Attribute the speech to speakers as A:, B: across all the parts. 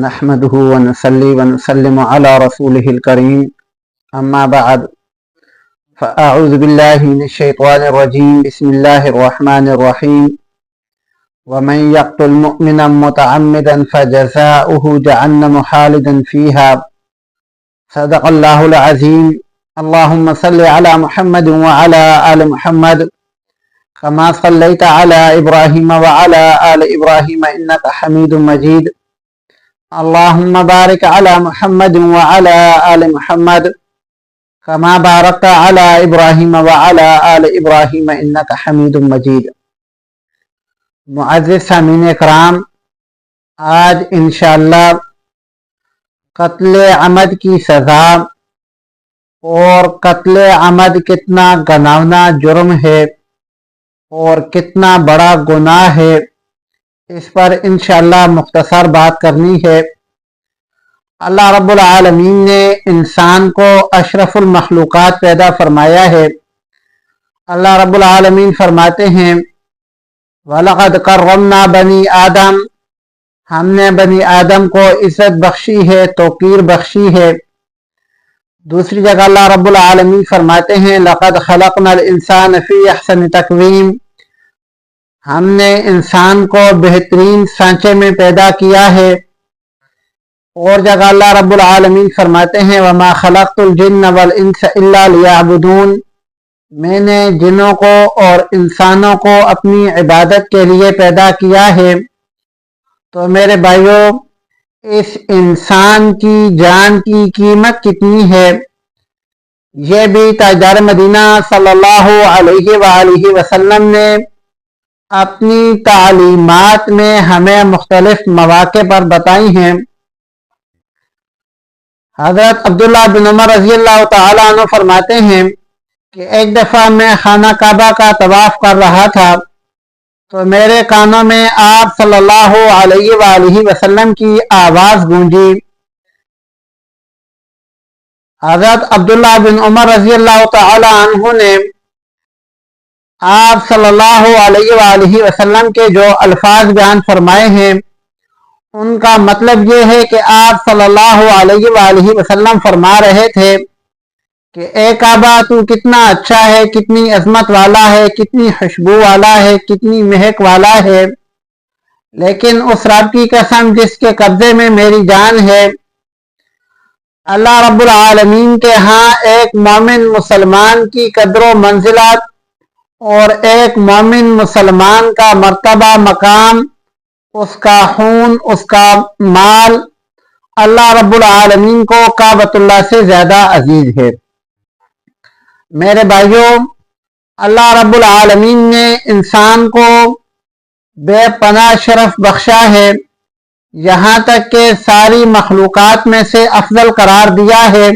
A: نحمده ونصلي ونسلم على رسوله الكريم أما بعد فأعوذ بالله من الشيطان الرجيم بسم الله الرحمن الرحيم ومن يقتل مؤمنا متعمدا فجزاؤه جهنم خالدا فيها صدق الله العظيم اللهم صل على محمد وعلى آل محمد كما صليت على إبراهيم وعلى آل إبراهيم إنك حميد مجيد اللهم بارك على محمد وعلى آل محمد كما باركت على إبراهيم وعلى آل إبراهيم إنك حميد مجيد۔ معزز سامعین اکرام، آج انشاءاللہ قتل عمد کی سزا اور قتل عمد کتنا گناونا جرم ہے اور کتنا بڑا گناہ ہے، اس پر انشاءاللہ مختصر بات کرنی ہے۔ اللہ رب العالمین نے انسان کو اشرف المخلوقات پیدا فرمایا ہے۔ اللہ رب العالمین فرماتے ہیں وَلَقَدْ كَرَّمْنَا بَنِي آدم، ہم نے بنی آدم کو عزت بخشی ہے، توقیر بخشی ہے۔ دوسری جگہ اللہ رب العالمین فرماتے ہیں لَقَدْ خَلَقْنَا الْإِنسَانَ فِي أَحْسَنِ تَقْوِيمٍ، ہم نے انسان کو بہترین سانچے میں پیدا کیا ہے۔ اور جگہ اللہ رب العالمین فرماتے ہیں وَمَا خَلَقْتُ الْجِنَّ وَالْإِنسَ إِلَّا لِيَعْبُدُونَ، میں نے جنوں کو اور انسانوں کو اپنی عبادت کے لیے پیدا کیا ہے۔ تو میرے بھائیوں، اس انسان کی جان کی قیمت کتنی ہے، یہ بھی تاجدار مدینہ صلی اللہ علیہ وآلہ وسلم نے اپنی تعلیمات میں ہمیں مختلف مواقع پر بتائی ہیں۔ حضرت عبداللہ بن عمر رضی اللہ تعالیٰ عنہ فرماتے ہیں کہ ایک دفعہ میں خانہ کعبہ کا طواف کر رہا تھا تو میرے کانوں میں آپ صلی اللہ علیہ وآلہ وسلم کی آواز گونجی۔ حضرت عبداللہ بن عمر رضی اللہ تعالیٰ عنہ نے آپ صلی اللہ علیہ وآلہ وسلم کے جو الفاظ بیان فرمائے ہیں ان کا مطلب یہ ہے کہ آپ صلی اللہ علیہ وآلہ وسلم فرما رہے تھے کہ اے کعبہ تو کتنا اچھا ہے، کتنی عظمت والا ہے، کتنی خوشبو والا ہے، کتنی مہک والا ہے، لیکن اس رب کی قسم جس کے قبضے میں میری جان ہے، اللہ رب العالمین کے ہاں ایک مومن مسلمان کی قدر و منزلت اور ایک مومن مسلمان کا مرتبہ مقام، اس کا خون، اس کا مال اللہ رب العالمین کو کعبۃ اللہ سے زیادہ عزیز ہے۔ میرے بھائیوں، اللہ رب العالمین نے انسان کو بے پناہ شرف بخشا ہے، یہاں تک کہ ساری مخلوقات میں سے افضل قرار دیا ہے،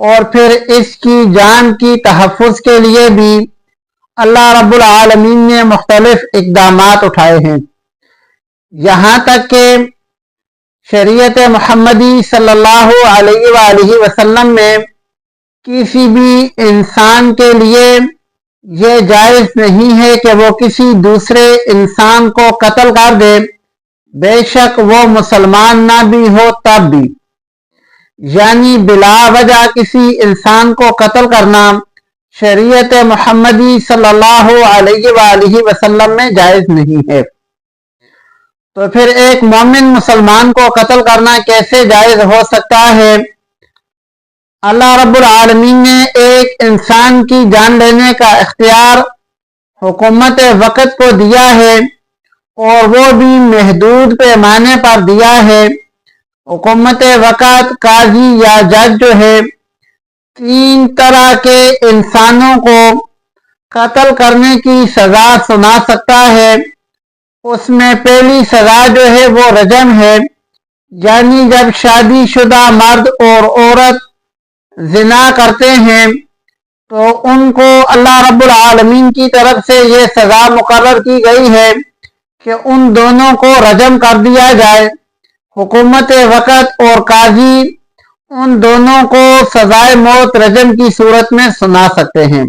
A: اور پھر اس کی جان کی تحفظ کے لیے بھی اللہ رب العالمین نے مختلف اقدامات اٹھائے ہیں، یہاں تک کہ شریعت محمدی صلی اللہ علیہ وآلہ وسلم میں کسی بھی انسان کے لیے یہ جائز نہیں ہے کہ وہ کسی دوسرے انسان کو قتل کر دے، بے شک وہ مسلمان نہ بھی ہو تب بھی، یعنی بلا وجہ کسی انسان کو قتل کرنا شریعت محمدی صلی اللہ علیہ وآلہ وسلم میں جائز نہیں ہے۔ تو پھر ایک مومن مسلمان کو قتل کرنا کیسے جائز ہو سکتا ہے؟ اللہ رب العالمین نے ایک انسان کی جان لینے کا اختیار حکومت وقت کو دیا ہے، اور وہ بھی محدود پیمانے پر دیا ہے۔ حکومت وقت قاضی یا جج جو ہے 3 طرح کے انسانوں کو قتل کرنے کی سزا سنا سکتا ہے۔ اس میں پہلی سزا جو ہے وہ رجم ہے، یعنی جب شادی شدہ مرد اور عورت زنا کرتے ہیں تو ان کو اللہ رب العالمین کی طرف سے یہ سزا مقرر کی گئی ہے کہ ان دونوں کو رجم کر دیا جائے۔ حکومت وقت اور قاضی ان دونوں کو سزائے موت رجم کی صورت میں سنا سکتے ہیں۔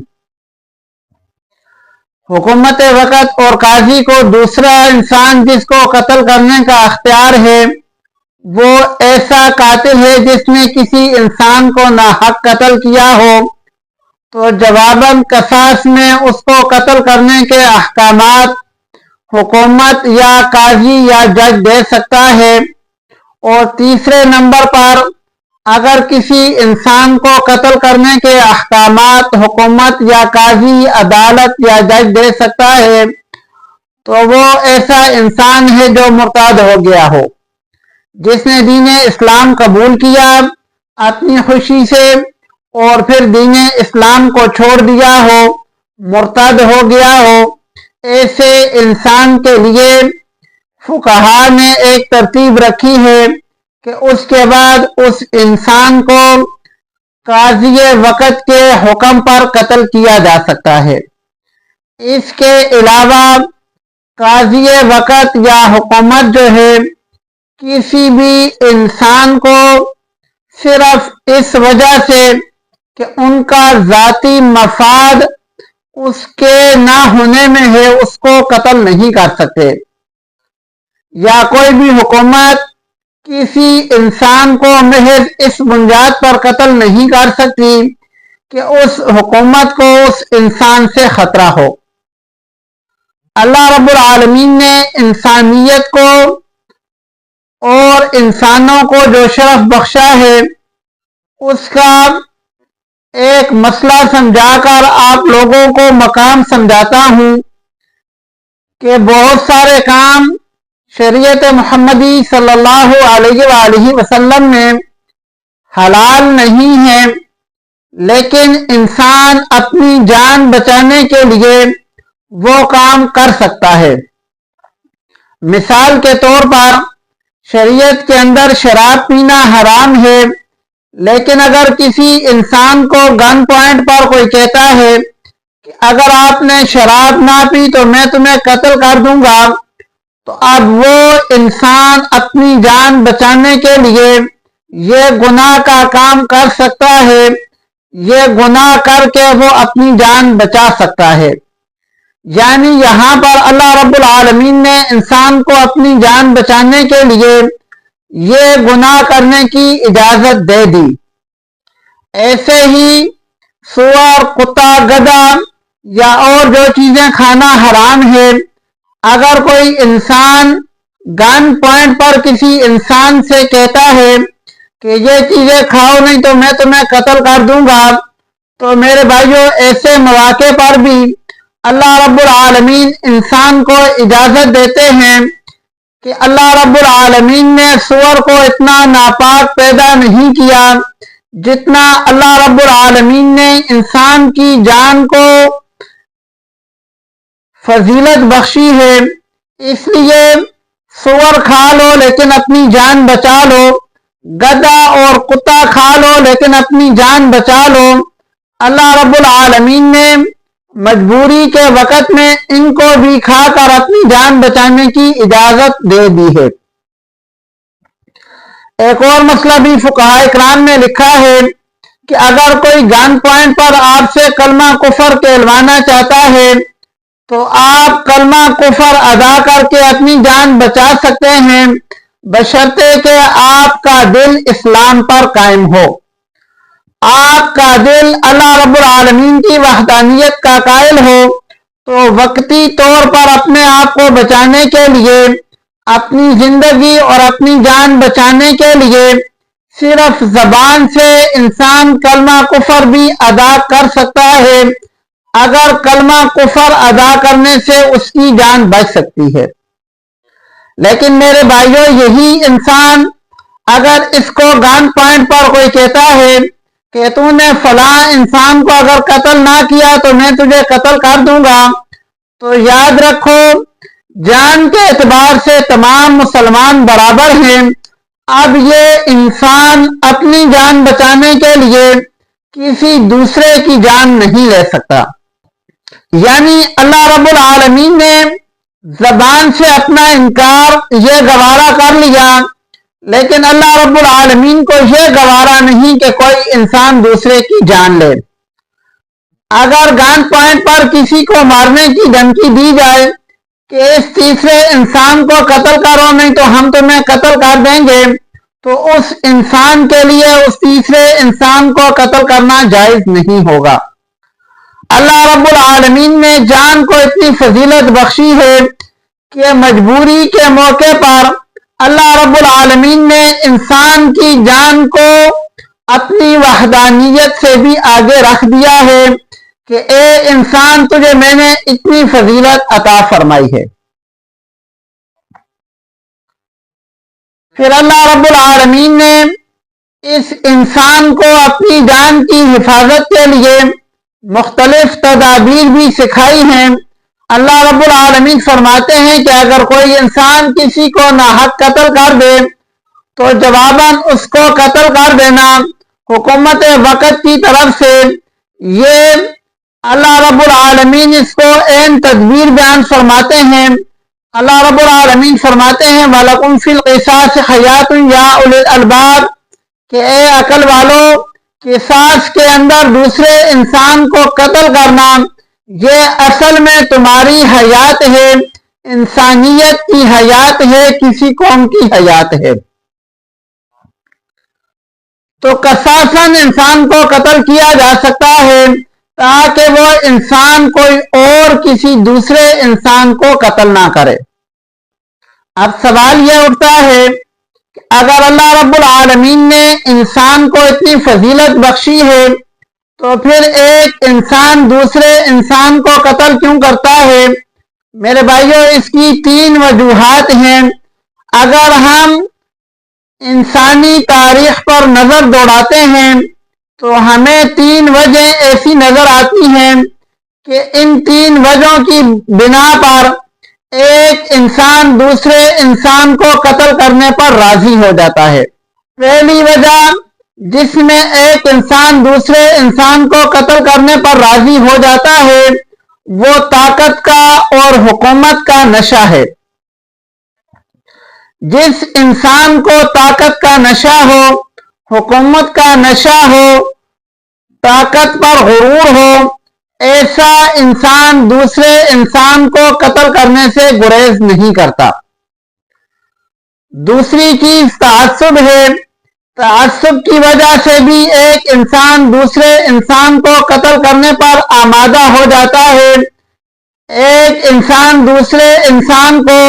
A: حکومت وقت اور قاضی کو دوسرا انسان جس کو قتل کرنے کا اختیار ہے وہ ایسا قاتل ہے جس نے کسی انسان کو ناحق قتل کیا ہو تو جواباً قصاص میں اس کو قتل کرنے کے احکامات حکومت یا قاضی یا جج دے سکتا ہے۔ اور تیسرے نمبر پر اگر کسی انسان کو قتل کرنے کے احکامات حکومت یا قاضی عدالت یا جج دے سکتا ہے تو وہ ایسا انسان ہے جو مرتد ہو گیا ہو، جس نے دین اسلام قبول کیا اپنی خوشی سے اور پھر دین اسلام کو چھوڑ دیا ہو، مرتد ہو گیا ہو۔ ایسے انسان کے لیے فقہا نے ایک ترتیب رکھی ہے کہ اس کے بعد اس انسان کو قاضی وقت کے حکم پر قتل کیا جا سکتا ہے۔ اس کے علاوہ قاضی وقت یا حکومت جو ہے کسی بھی انسان کو صرف اس وجہ سے کہ ان کا ذاتی مفاد اس کے نہ ہونے میں ہے اس کو قتل نہیں کر سکتے، یا کوئی بھی حکومت کسی انسان کو محض اس بنیاد پر قتل نہیں کر سکتی کہ اس حکومت کو اس انسان سے خطرہ ہو۔ اللہ رب العالمین نے انسانیت کو اور انسانوں کو جو شرف بخشا ہے اس کا ایک مسئلہ سمجھا کر آپ لوگوں کو مقام سمجھاتا ہوں کہ بہت سارے کام شریعت محمدی صلی اللہ علیہ وآلہ وسلم میں حلال نہیں ہیں، لیکن انسان اپنی جان بچانے کے لیے وہ کام کر سکتا ہے۔ مثال کے طور پر شریعت کے اندر شراب پینا حرام ہے، لیکن اگر کسی انسان کو گن پوائنٹ پر کوئی کہتا ہے کہ اگر آپ نے شراب نہ پی تو میں تمہیں قتل کر دوں گا، تو اب وہ انسان اپنی جان بچانے کے لیے یہ گناہ کا کام کر سکتا ہے، یہ گناہ کر کے وہ اپنی جان بچا سکتا ہے۔ یعنی یہاں پر اللہ رب العالمین نے انسان کو اپنی جان بچانے کے لیے یہ گناہ کرنے کی اجازت دے دی۔ ایسے ہی سور، کتا، گدھا یا اور جو چیزیں کھانا حرام ہے، اگر کوئی انسان گن پوائنٹ پر کسی انسان سے کہتا ہے کہ یہ چیزیں کھاؤ نہیں تو میں تمہیں قتل کر دوں گا، تو میرے بھائیوں ایسے مواقع پر بھی اللہ رب العالمین انسان کو اجازت دیتے ہیں کہ اللہ رب العالمین نے سور کو اتنا ناپاک پیدا نہیں کیا جتنا اللہ رب العالمین نے انسان کی جان کو فضیلت بخشی ہے، اس لیے سور کھا لو لیکن اپنی جان بچا لو، گدھا اور کتا کھا لو لیکن اپنی جان بچا لو۔ اللہ رب العالمین نے مجبوری کے وقت میں ان کو بھی کھا کر اپنی جان بچانے کی اجازت دے دی ہے۔ ایک اور مسئلہ بھی فقہاء اکرام نے لکھا ہے کہ اگر کوئی گن پوائنٹ پر آپ سے کلمہ کفر کہلوانا چاہتا ہے تو آپ کلمہ کفر ادا کر کے اپنی جان بچا سکتے ہیں، بشرطے کہ آپ کا دل اسلام پر قائم ہو، آپ کا دل اللہ رب العالمین کی وحدانیت کا قائل ہو، تو وقتی طور پر اپنے آپ کو بچانے کے لیے، اپنی زندگی اور اپنی جان بچانے کے لیے صرف زبان سے انسان کلمہ کفر بھی ادا کر سکتا ہے، اگر کلمہ کفر ادا کرنے سے اس کی جان بچ سکتی ہے۔ لیکن میرے بھائیوں یہی انسان اگر اس کو گن پوائنٹ پر کوئی کہتا ہے کہ تو نے فلاں انسان کو اگر قتل نہ کیا تو میں تجھے قتل کر دوں گا، تو یاد رکھو جان کے اعتبار سے تمام مسلمان برابر ہیں۔ اب یہ انسان اپنی جان بچانے کے لیے کسی دوسرے کی جان نہیں لے سکتا۔ یعنی اللہ رب العالمین نے زبان سے اپنا انکار یہ گوارا کر لیا، لیکن اللہ رب العالمین کو یہ گوارا نہیں کہ کوئی انسان دوسرے کی جان لے۔ اگر گن پوائنٹ پر کسی کو مارنے کی دھمکی دی جائے کہ اس تیسرے انسان کو قتل کرو نہیں تو ہم تمہیں قتل کر دیں گے، تو اس انسان کے لیے اس تیسرے انسان کو قتل کرنا جائز نہیں ہوگا۔ اللہ رب العالمین نے جان کو اتنی فضیلت بخشی ہے کہ مجبوری کے موقع پر اللہ رب العالمین نے انسان کی جان کو اپنی وحدانیت سے بھی آگے رکھ دیا ہے کہ اے انسان تجھے میں نے اتنی فضیلت عطا فرمائی ہے۔ پھر اللہ رب العالمین نے اس انسان کو اپنی جان کی حفاظت کے لیے مختلف تدابیر بھی سکھائی ہیں۔ اللہ رب العالمین فرماتے ہیں کہ اگر کوئی انسان کسی کو ناحق قتل کر دے تو جواباً اس کو قتل کر دینا حکومت وقت کی طرف سے، یہ اللہ رب العالمین اس کو عین تدبیر بیان فرماتے ہیں۔ اللہ رب العالمین فرماتے ہیں وَلَكُمْ فِي الْقِصَاصِ حَيَاةٌ يَا أُولِي الْأَلْبَابِ کہ اے عقل والو، قصاص کے اندر دوسرے انسان کو قتل کرنا یہ اصل میں تمہاری حیات ہے، انسانیت کی حیات ہے، کسی قوم کی حیات ہے۔ تو قصاصاً انسان کو قتل کیا جا سکتا ہے تاکہ وہ انسان کوئی اور کسی دوسرے انسان کو قتل نہ کرے۔ اب سوال یہ اٹھتا ہے کہ اگر اللہ رب العالمین نے انسان کو اتنی فضیلت بخشی ہے تو پھر ایک انسان دوسرے انسان کو قتل کیوں کرتا ہے؟ میرے بھائیوں، اس کی 3 وجوہات ہیں۔ اگر ہم انسانی تاریخ پر نظر دوڑاتے ہیں تو ہمیں 3 وجہ ایسی نظر آتی ہیں کہ ان 3 وجہوں کی بنا پر ایک انسان دوسرے انسان کو قتل کرنے پر راضی ہو جاتا ہے۔ پہلی وجہ جس میں ایک انسان دوسرے انسان کو قتل کرنے پر راضی ہو جاتا ہے وہ طاقت کا اور حکومت کا نشہ ہے۔ جس انسان کو طاقت کا نشہ ہو، حکومت کا نشہ ہو، طاقت پر غرور ہو، ایسا انسان دوسرے انسان کو قتل کرنے سے گریز نہیں کرتا۔ دوسری چیز تعصب ہے۔ تعصب کی وجہ سے بھی ایک انسان دوسرے انسان کو قتل کرنے پر آمادہ ہو جاتا ہے۔ ایک انسان دوسرے انسان کو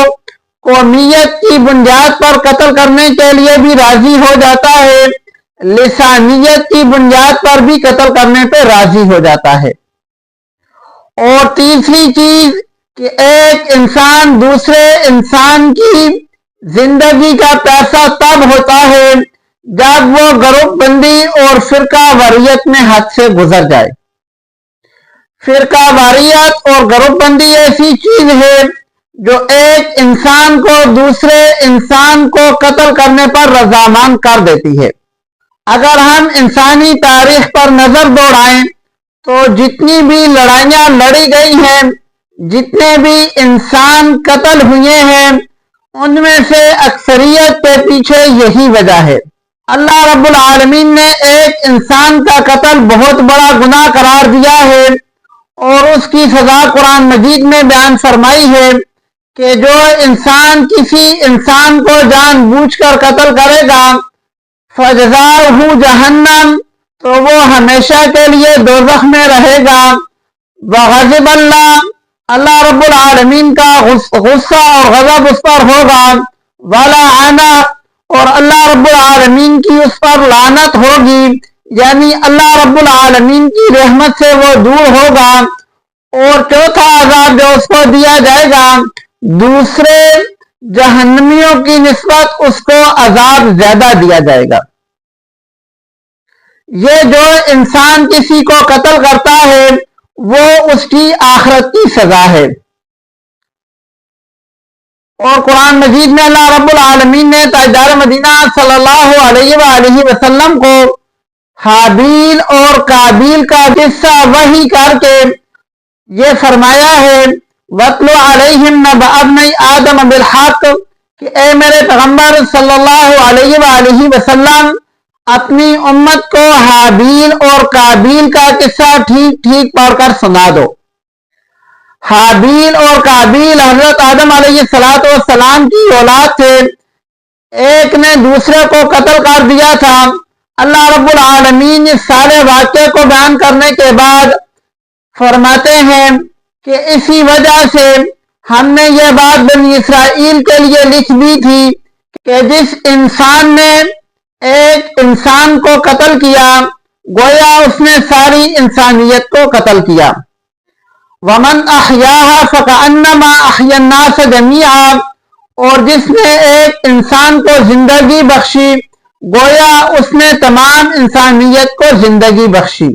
A: قومیت کی بنیاد پر قتل کرنے کے لیے بھی راضی ہو جاتا ہے، لسانیت کی بنیاد پر بھی قتل کرنے پہ راضی ہو جاتا ہے۔ اور تیسری چیز کہ ایک انسان دوسرے انسان کی زندگی کا پیسہ تب ہوتا ہے جب وہ گروپ بندی اور فرقہ واریت میں حد سے گزر جائے۔ فرقہ واریت اور گروپ بندی ایسی چیز ہے جو ایک انسان کو دوسرے انسان کو قتل کرنے پر رضامند کر دیتی ہے۔ اگر ہم انسانی تاریخ پر نظر دوڑائیں تو جتنی بھی لڑائیاں لڑی گئی ہیں، جتنے بھی انسان قتل ہوئے ہیں، ان میں سے اکثریت کے پیچھے یہی وجہ ہے۔ اللہ رب العالمین نے ایک انسان کا قتل بہت بڑا گناہ قرار دیا ہے اور اس کی سزا قرآن مجید میں بیان فرمائی ہے کہ جو انسان کسی انسان کو جان بوجھ کر قتل کرے گا فجزاؤہ جہنم، تو وہ ہمیشہ کے لیے دوزخ میں رہے گا۔ وغضب اللہ رب العالمین کا غصہ اور غضب اس پر ہوگا۔ ولعنہ، اور اللہ رب العالمین کی اس پر لعنت ہوگی، یعنی اللہ رب العالمین کی رحمت سے وہ دور ہوگا۔ اور چوتھا عذاب جو اس کو دیا جائے گا، دوسرے جہنمیوں کی نسبت اس کو عذاب زیادہ دیا جائے گا۔ یہ جو انسان کسی کو قتل کرتا ہے وہ اس کی آخرت کی سزا ہے۔ اور قرآن مجید میں اللہ رب العالمین نے تاجدار مدینہ صلی اللہ علیہ وآلہ وسلم کو حابیل اور قابیل کا قصہ وحی کر کے یہ فرمایا ہے وَاتْلُ عَلَيْهِمْ نَبَأَ ابْنَيْ آدَمَ بِالْحَقِّ کہ اے میرے پیغمبر صلی اللہ علیہ وآلہ وسلم اپنی امت کو حابیل اور قابیل کا قصہ ٹھیک ٹھیک پڑھ کر سنا دو۔ حابیل اور قابیل حضرت آدم علیہ السلام کی اولاد تھے۔ ایک نے دوسرے کو قتل کر دیا تھا۔ اللہ رب العالمین اس سارے واقعے کو بیان کرنے کے بعد فرماتے ہیں کہ اسی وجہ سے ہم نے یہ بات بنی اسرائیل کے لیے لکھ دی تھی کہ جس انسان نے ایک انسان کو قتل کیا گویا اس نے ساری انسانیت کو قتل کیا۔ وَمَنْ أَحْيَاهَا فَكَأَنَّمَا أَحْيَا النَّاسَ جَمِيعًا، اور جس نے ایک انسان کو زندگی بخشی گویا اس نے تمام انسانیت کو زندگی بخشی۔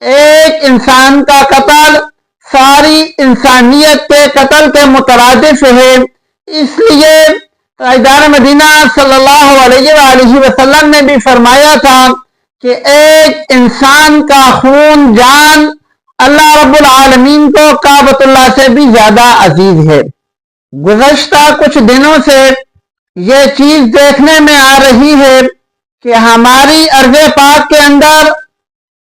A: ایک انسان کا قتل ساری انسانیت کے قتل کے مترادف ہے، اس لیے تاجدار مدینہ صلی اللہ علیہ وآلہ وسلم نے بھی فرمایا تھا کہ ایک انسان کا خون جان اللہ رب العالمین کو کعبۃ اللہ سے بھی زیادہ عزیز ہے۔ گزشتہ کچھ دنوں سے یہ چیز دیکھنے میں آ رہی ہے کہ ہماری ارض پاک کے اندر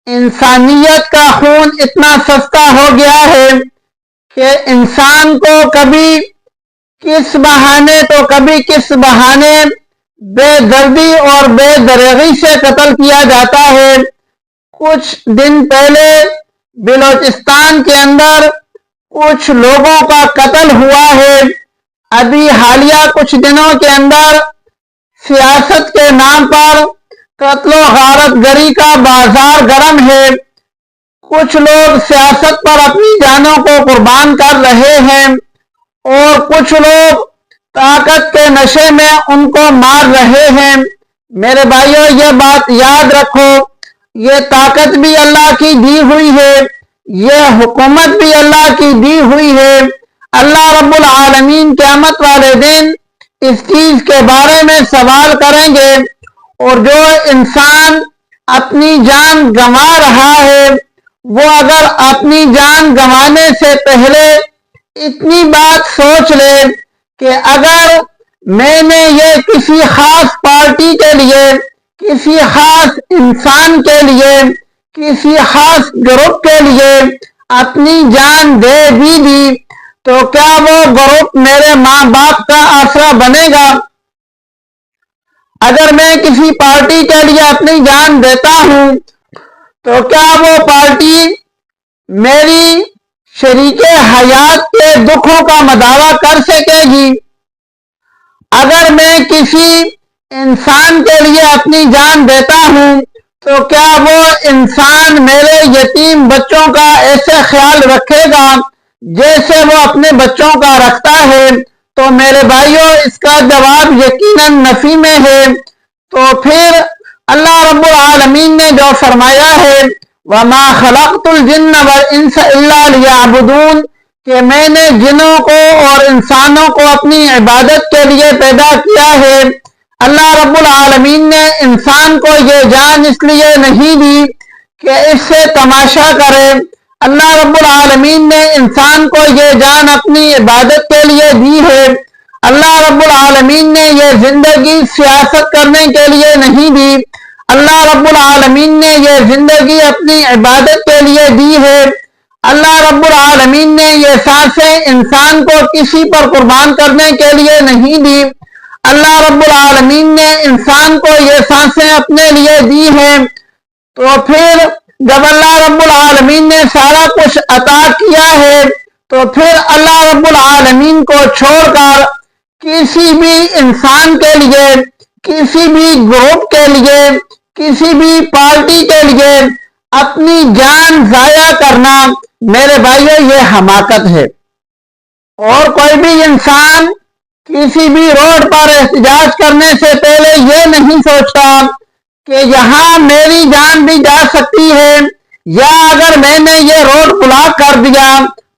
A: انسانیت کا خون اتنا سستا ہو گیا ہے کہ انسان کو کبھی کس بہانے تو کبھی کس بہانے بے دردی اور بے دریغی سے قتل کیا جاتا ہے۔ کچھ دن پہلے بلوچستان کے اندر کچھ لوگوں کا قتل ہوا ہے۔ ابھی حالیہ کچھ دنوں کے اندر سیاست کے نام پر قتل و غارت گری کا بازار گرم ہے۔ کچھ لوگ سیاست پر اپنی جانوں کو قربان کر رہے ہیں اور کچھ لوگ طاقت کے نشے میں ان کو مار رہے ہیں۔ میرے بھائیو، یہ بات یاد رکھو، یہ طاقت بھی اللہ کی دی ہوئی ہے، یہ حکومت بھی اللہ کی دی ہوئی ہے۔ اللہ رب العالمین قیامت والے دن اس چیز کے بارے میں سوال کریں گے، اور جو انسان اپنی جان گنوا رہا ہے وہ اگر اپنی جان گنوانے سے پہلے اتنی بات سوچ لے کہ اگر میں نے یہ کسی خاص پارٹی کے لیے، کسی خاص انسان کے لیے، کسی خاص گروپ کے لیے اپنی جان دے بھی دی تو کیا وہ گروپ میرے ماں باپ کا آسرا بنے گا؟ اگر میں کسی پارٹی کے لیے اپنی جان دیتا ہوں تو کیا وہ پارٹی میری شریک حیات کے دکھوں کا مداوع کر سکے گی؟ اگر میں کسی انسان کے لیے اپنی جان دیتا ہوں تو کیا وہ انسان میرے یتیم بچوں کا ایسے خیال رکھے گا جیسے وہ اپنے بچوں کا رکھتا ہے؟ تو میرے بھائیوں، اس کا جواب یقیناً نفی میں ہے۔ تو پھر اللہ رب العالمین نے جو فرمایا ہے وَمَا خَلَقْتُ الْجِنَّ وَالْإِنسَ إِلَّا لِيَعْبُدُونَ، کہ میں نے جنوں کو اور انسانوں کو اپنی عبادت کے لیے پیدا کیا ہے۔ اللہ رب العالمین نے انسان کو یہ جان اس لیے نہیں دی کہ اس سے تماشا کرے، اللہ رب العالمین نے انسان کو یہ جان اپنی عبادت کے لیے دی ہے۔ اللہ رب العالمین نے یہ زندگی سیاست کرنے کے لیے نہیں دی، اللہ رب العالمین نے یہ زندگی اپنی عبادت کے لیے دی ہے۔ اللہ رب العالمین نے یہ سانسیں انسان کو کسی پر قربان کرنے کے لیے نہیں دی، اللہ رب العالمین نے انسان کو یہ سانسیں اپنے لیے دی ہیں۔ تو پھر جب اللہ رب العالمین نے سارا کچھ عطا کیا ہے تو پھر اللہ رب العالمین کو چھوڑ کر کسی بھی انسان کے لیے، کسی بھی گروپ کے لیے، کسی بھی پارٹی کے لیے اپنی جان ضائع کرنا، میرے بھائیو، یہ حماقت ہے۔ اور کوئی بھی انسان کسی بھی روڈ پر احتجاج کرنے سے پہلے یہ نہیں سوچتا کہ یہاں میری جان بھی جا سکتی ہے، یا اگر میں نے یہ روڈ بلاک کر دیا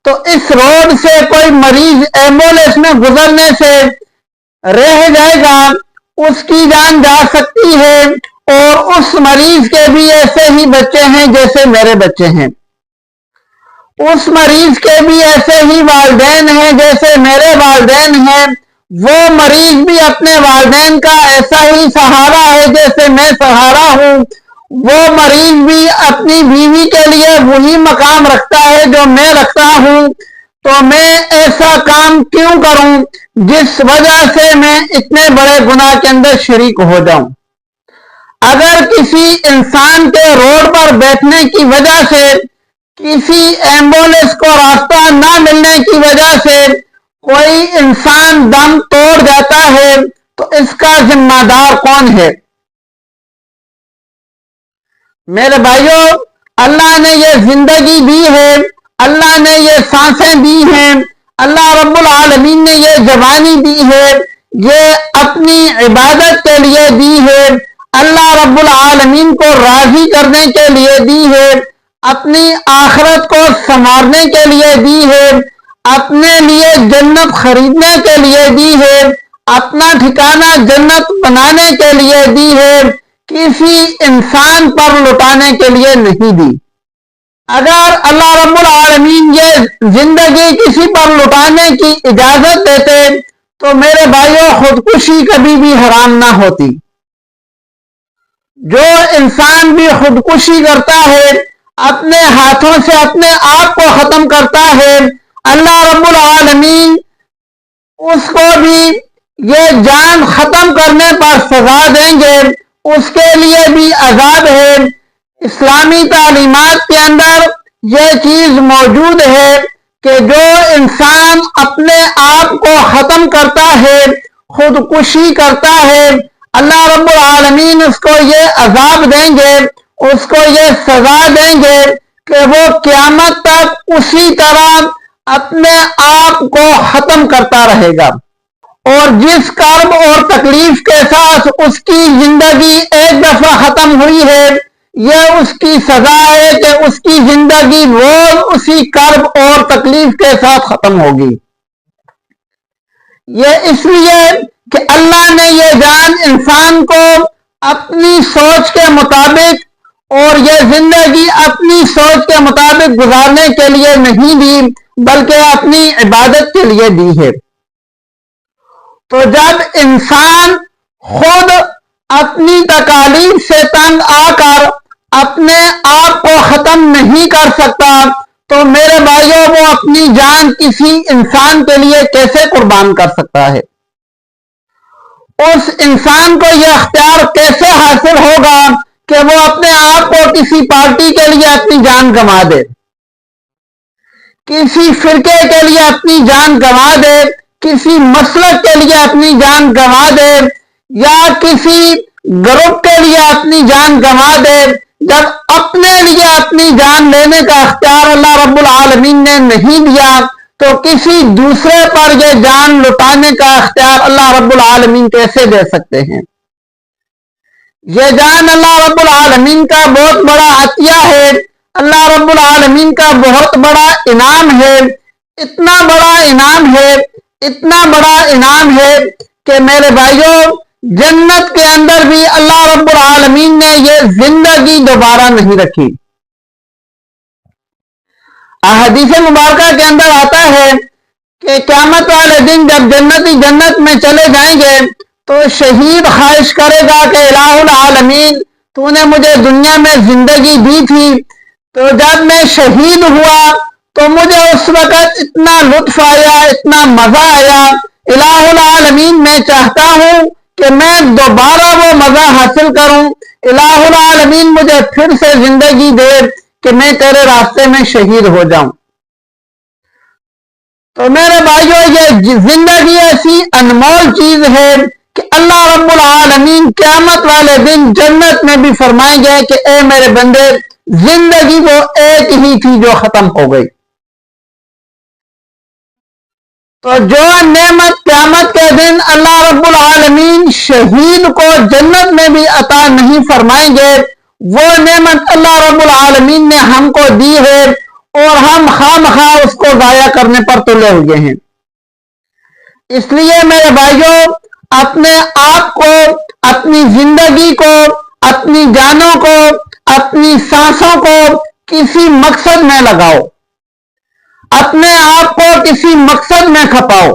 A: تو اس روڈ سے کوئی مریض ایمبولینس میں گزرنے سے رہ جائے گا، اس کی جان جا سکتی ہے، اور اس مریض کے بھی ایسے ہی بچے ہیں جیسے میرے بچے ہیں، اس مریض کے بھی ایسے ہی والدین ہیں جیسے میرے والدین ہیں، وہ مریض بھی اپنے والدین کا ایسا ہی سہارا ہے جیسے میں سہارا ہوں، وہ مریض بھی اپنی بیوی کے لیے وہی مقام رکھتا ہے جو میں رکھتا ہوں۔ تو میں ایسا کام کیوں کروں جس وجہ سے میں اتنے بڑے گناہ کے اندر شریک ہو جاؤں؟ اگر کسی انسان کے روڈ پر بیٹھنے کی وجہ سے کسی ایمبولینس کو راستہ نہ ملنے کی وجہ سے کوئی انسان دم توڑ جاتا ہے تو اس کا ذمہ دار کون ہے؟ میرے بھائیوں، اللہ نے یہ زندگی دی ہے، اللہ نے یہ سانسیں دی ہیں، اللہ رب العالمین نے یہ جوانی دی ہے، یہ اپنی عبادت کے لیے دی ہے، اللہ رب العالمین کو راضی کرنے کے لیے دی ہے، اپنی آخرت کو سنوارنے کے لیے دی ہے، اپنے لیے جنت خریدنے کے لیے دی ہے، اپنا ٹھکانہ جنت بنانے کے لیے دی ہے، کسی انسان پر لٹانے کے لیے نہیں دی۔ اگر اللہ رب العالمین یہ زندگی کسی پر لٹانے کی اجازت دیتے تو میرے بھائیوں خودکشی کبھی بھی حرام نہ ہوتی۔ جو انسان بھی خودکشی کرتا ہے، اپنے ہاتھوں سے اپنے آپ کو ختم کرتا ہے، اللہ رب العالمین اس کو بھی یہ جان ختم کرنے پر سزا دیں گے، اس کے لیے بھی عذاب ہے۔ اسلامی تعلیمات کے اندر یہ چیز موجود ہے کہ جو انسان اپنے آپ کو ختم کرتا ہے، خودکشی کرتا ہے، اللہ رب العالمین اس کو یہ عذاب دیں گے، اس کو یہ سزا دیں گے کہ وہ قیامت تک اسی طرح اپنے آپ کو ختم کرتا رہے گا، اور جس کرب اور تکلیف کے ساتھ اس کی زندگی ایک دفعہ ختم ہوئی ہے، یہ اس کی سزا ہے کہ اس کی زندگی روز اسی کرب اور تکلیف کے ساتھ ختم ہوگی۔ یہ اس لیے کہ اللہ نے یہ جان انسان کو اپنی سوچ کے مطابق اور یہ زندگی اپنی سوچ کے مطابق گزارنے کے لیے نہیں دی، بلکہ اپنی عبادت کے لیے دی ہے۔ تو جب انسان خود اپنی تکالیف سے تنگ آ کر اپنے آپ کو ختم نہیں کر سکتا تو میرے بھائیوں وہ اپنی جان کسی انسان کے لیے کیسے قربان کر سکتا ہے؟ اس انسان کو یہ اختیار کیسے حاصل ہوگا کہ وہ اپنے آپ کو کسی پارٹی کے لیے اپنی جان گنوا دے، کسی فرقے کے لیے اپنی جان گنوا دے، کسی مسلک کے لیے اپنی جان گنوا دے، یا کسی گروپ کے لیے اپنی جان گنوا دے، جب اپنے لیے اپنی جان لینے کا اختیار اللہ رب العالمین نے نہیں دیا تو کسی دوسرے پر یہ جان لٹانے کا اختیار اللہ رب العالمین کیسے دے سکتے ہیں؟ یہ جان اللہ رب العالمین کا بہت بڑا عطیہ ہے، اللہ رب العالمین کا بہت بڑا انعام ہے، اتنا بڑا انعام ہے، اتنا بڑا انعام ہے کہ میرے بھائیوں جنت کے اندر بھی اللہ رب العالمین نے یہ زندگی دوبارہ نہیں رکھی۔ احادیث مبارکہ کے اندر آتا ہے کہ قیامت والے دن جب جنتی جنت میں چلے جائیں گے تو شہید خواہش کرے گا کہ الہ العالمین تو نے مجھے دنیا میں زندگی دی تھی، تو جب میں شہید ہوا تو مجھے اس وقت اتنا لطف آیا، اتنا مزہ آیا، الہ العالمین میں چاہتا ہوں کہ میں دوبارہ وہ مزہ حاصل کروں، الہ العالمین مجھے پھر سے زندگی دے کہ میں تیرے راستے میں شہید ہو جاؤں۔ تو میرے بھائیوں یہ زندگی ایسی انمول چیز ہے کہ اللہ رب العالمین قیامت والے دن جنت میں بھی فرمائیں گے کہ اے میرے بندے زندگی وہ ایک ہی تھی جو ختم ہو گئی۔ تو جو نعمت قیامت کے دن اللہ رب العالمین شہید کو جنت میں بھی عطا نہیں فرمائیں گے، وہ نعمت اللہ رب العالمین نے ہم کو دی ہے اور ہم خواہ اس کو ضائع کرنے پر تلے ہوئے ہیں۔ اس لیے میرے بھائیوں اپنے آپ کو، اپنی زندگی کو، اپنی جانوں کو، اپنی سانسوں کو کسی مقصد میں لگاؤ، اپنے آپ کو کسی مقصد میں کھپاؤ،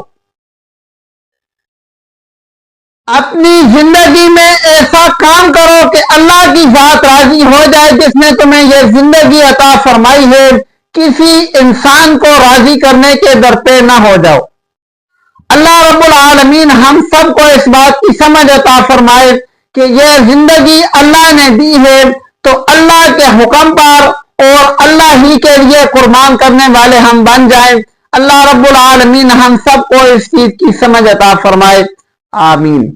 A: اپنی زندگی میں ایسا کام کرو کہ اللہ کی ذات راضی ہو جائے جس نے تمہیں یہ زندگی عطا فرمائی ہے کسی انسان کو راضی کرنے کے در پہ نہ ہو جاؤ۔ اللہ رب العالمین ہم سب کو اس بات کی سمجھ عطا فرمائے کہ یہ زندگی اللہ نے دی ہے تو اللہ کے حکم پر اور اللہ ہی کے لیے قربان کرنے والے ہم بن جائیں۔ اللہ رب العالمین ہم سب کو اس چیز کی سمجھ عطا فرمائے، آمین۔